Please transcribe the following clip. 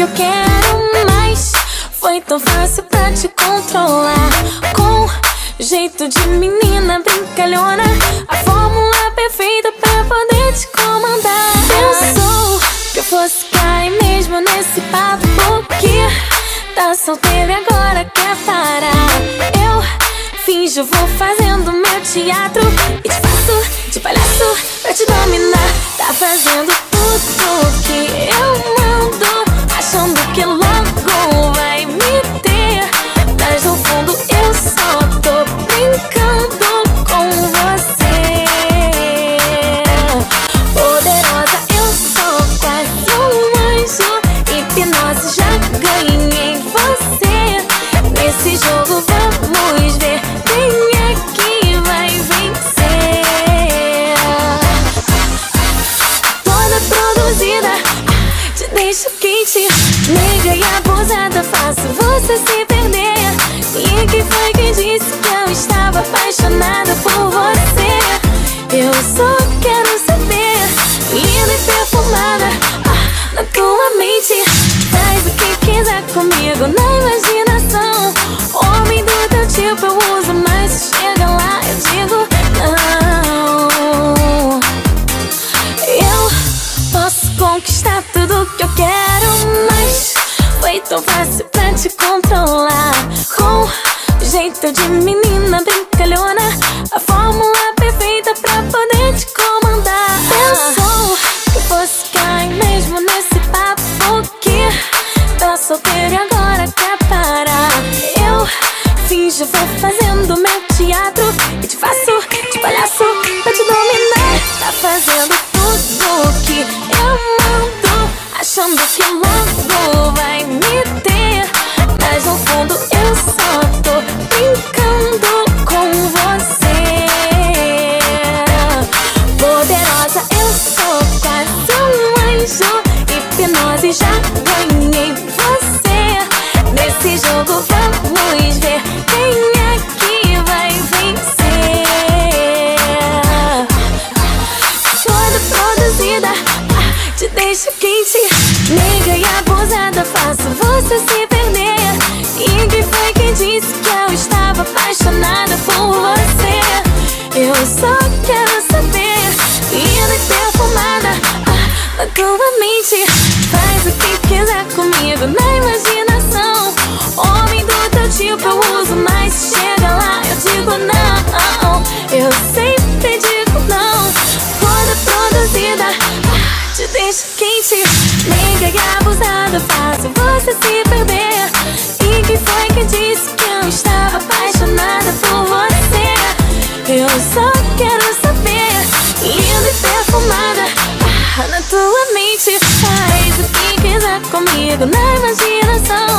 que eu quero mais. Foi tão fácil pra te controlar, com jeito de menina brincalhona, a fórmula perfeita pra poder te comandar. Pensou que eu fosse cair mesmo nesse papo, porque tá solteira e agora quer parar. Eu finjo, vou fazendo meu teatro e te faço de palhaço pra te dominar. Tá fazendo tudo que eu mando, achando que logo vai me ter, mas no fundo eu só tô brincando com você. Poderosa, eu sou quase um anjo, hipnose já ganhei você. Nesse jogo vamos ver quem é que vai vencer. Toda produzida, te deixo quente, nega e abusada, faço você se perder. E quem foi que disse que eu estava apaixonada por você? Eu só quero saber, linda e perfumada, na tua mente. Faz o que quiser comigo na imaginação. Homem do teu tipo eu uso, mas se chega lá eu digo não. Eu posso conquistar tudo que eu quero, mas foi tão fácil pra te controlar, com jeito de menina brincalhona, a fórmula perfeita pra poder te comandar. Pensou que eu fosse cair mesmo nesse papo, porque tá solteira e agora quer parar. Eu finjo, vou fazendo meu teatro e te faço de palhaço pra te dominar. Tá fazendo tudo que eu mando, achando que logo vai me ter, mas no fundo eu só tô brincando com você. Poderosa, eu sou quase um anjo, hipnose já ganhei você. Nesse jogo vamos ver quem é que vai vencer. Toda produzida, te deixo quente, nega e abusada, faço você se perder. E quem foi que disse que eu estava apaixonada por você? Eu só quero saber, linda e perfumada, na tua mente. Faz o que quiser comigo na imaginação. Homem do teu tipo eu uso, mas se chega lá eu digo não. Eu sempre digo não. Toda produzida, te deixo quente, nega e abusada, faço você se perder. E quem foi que disse que eu estava apaixonada por você? Eu só quero saber, linda e perfumada, na tua mente. Faz o que quiser comigo na imaginação.